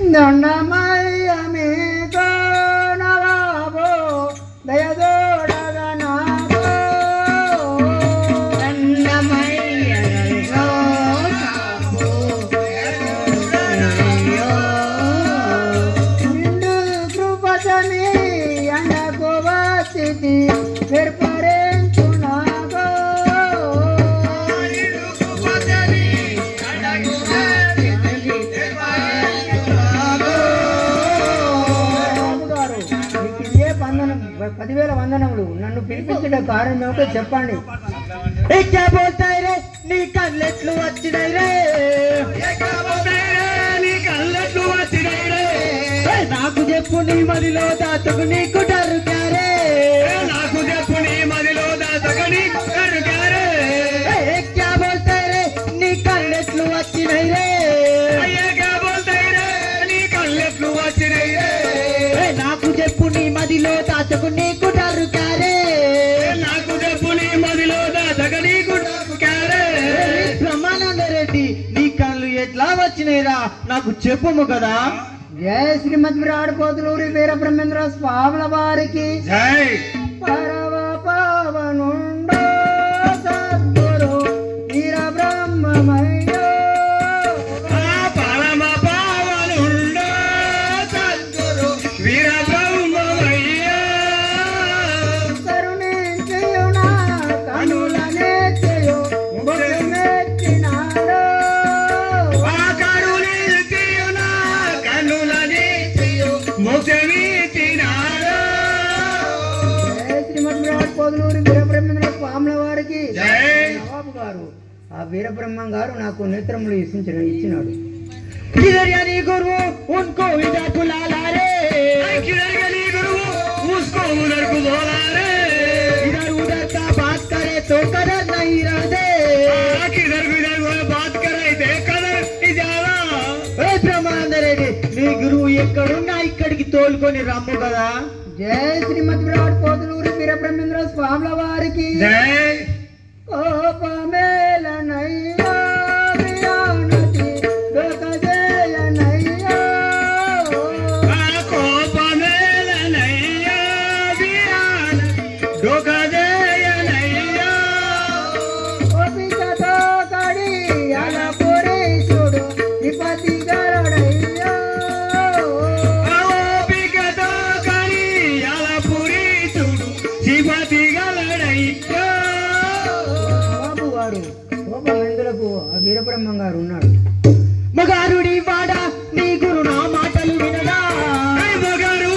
దండమయ్య మీకో నవాబో దయదోడగా నాకో దండమయ్య నిండు కృపతని అండకు వచ్చితి నిర్పరించు నాకో పదివేల వందనములు నన్ను పిలిపించిన కారణం ఏమిటో చెప్పండి. నీ కళ్ళెట్లు వచ్చినాయి రే నాకు చెప్పు నీ మదిలో దాతకు నీకు డరుగారే నాకు చెప్పు నీ మదిలో దాతకు నీకు డరుగారే క్యా బోల్తాయి రే నీ కళ్ళెట్లు వచ్చినాయి రే నీ కళ్ళెట్లు వచ్చినాయి రే నాకు చెప్పు నీ మదిలో దాతకు నీకు డరుగారే నాకు చెప్పు నీ మదిలో దాతకు నీకు డరుగారే బ్రహ్మానంద రెడ్డి నీ కళ్ళు ఎట్లా వచ్చినాయిరా నాకు చెప్పుము కదా. జై శ్రీమద్ విరాట్ పోతులూరి వీర బ్రహ్మేంద్ర స్వాముల వారికి జై. పరవ పవనుండో సద్గురు వీర బ్రహ్మమయ్యో పరమ పవనుండో సద్గురు వీర బ్రహ్మమయ్యో కరుణించునా కనులనే చేయో మెచ్చినారో శ్రీమద్ విరాట్ పోతులూరి వీరబ్రహ్మేంద్ర స్వాముల వారికి నవాబు గారు ఆ వీరబ్రహ్మం గారు నాకు నేత్రములు ఇచ్చినాడు. బ్రహ్మానందరెడ్డి నీ గురువు ఎక్కడున్నా ఇక్కడికి తోలుకొని రమ్ము కదా. జై శ్రీమద్ విరాట్ పోతులూరి వీరబ్రహ్మేంద్ర స్వాముల వారికి కోపమేలనయ్యా